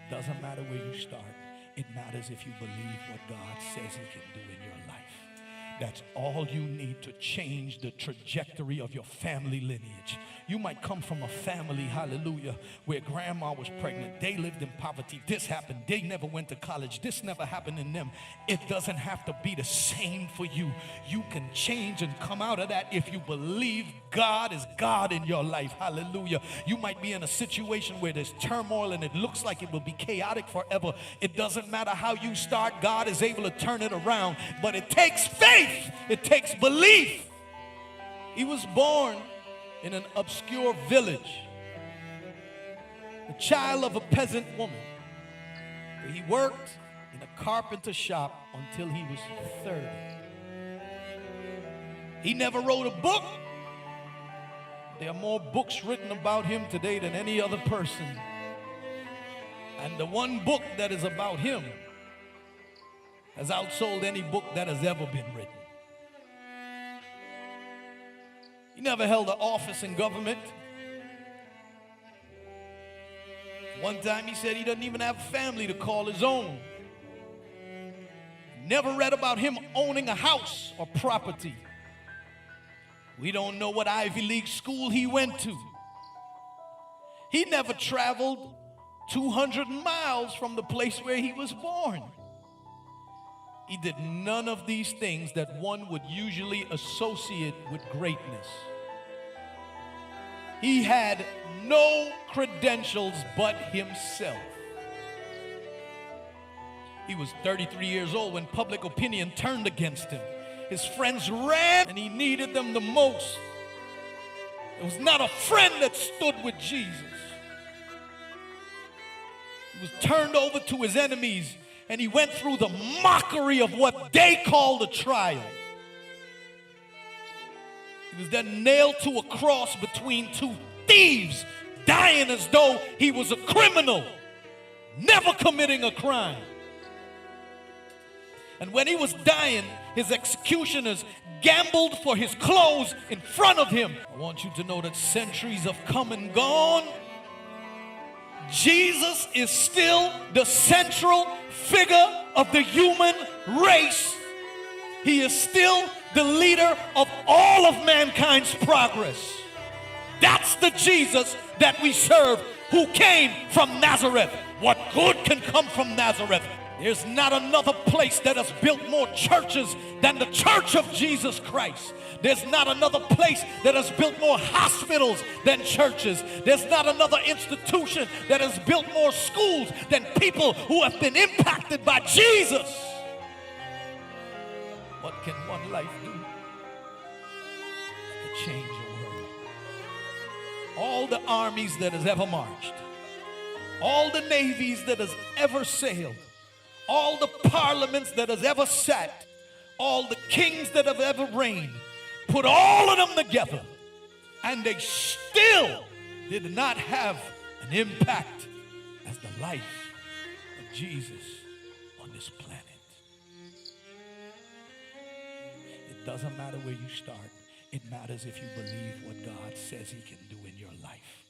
Doesn't matter where you start. It matters if you believe what God says he can do in your life. That's all you need to change the trajectory of your family lineage. You might come from a family, hallelujah, where grandma was pregnant. They lived in poverty. This happened. They never went to college. This never happened in them. It doesn't have to be the same for you. You can change and come out of that if you believe God is God in your life. Hallelujah. You might be in a situation where there's turmoil and it looks like it will be chaotic forever. It doesn't matter how you start. God is able to turn it around. But it takes faith. It takes belief. He was born in an obscure village, the child of a peasant woman. He worked in a carpenter shop until he was 30. He never wrote a book. There are more books written about him today than any other person. And the one book that is about him has outsold any book that has ever been written. He never held an office in government. One time he said he doesn't even have a family to call his own. Never read about him owning a house or property. We don't know what Ivy League school he went to. He never traveled 200 miles from the place where he was born. He did none of these things that one would usually associate with greatness. He had no credentials but himself. He was 33 years old when public opinion turned against him. His friends ran and he needed them the most. There was not a friend that stood with Jesus. He was turned over to his enemies and he went through the mockery of what they called a trial. He was then nailed to a cross between two thieves, dying as though he was a criminal, never committing a crime. And when he was dying, his executioners gambled for his clothes in front of him. I want you to know that centuries have come and gone. Jesus is still the central figure of the human race. He is still the leader of all of mankind's progress. That's the Jesus that we serve, who came from Nazareth. What good can come from Nazareth? There's not another place that has built more churches than the church of Jesus Christ. There's not another place that has built more hospitals than churches. There's not another institution that has built more schools than people who have been impacted by Jesus. What can one life do to change a world? All the armies that has ever marched, all the navies that has ever sailed, all the parliaments that has ever sat, all the kings that have ever reigned, put all of them together, and they still did not have an impact as the life of Jesus on this planet. It doesn't matter where you start. It matters if you believe what God says he can do in your life.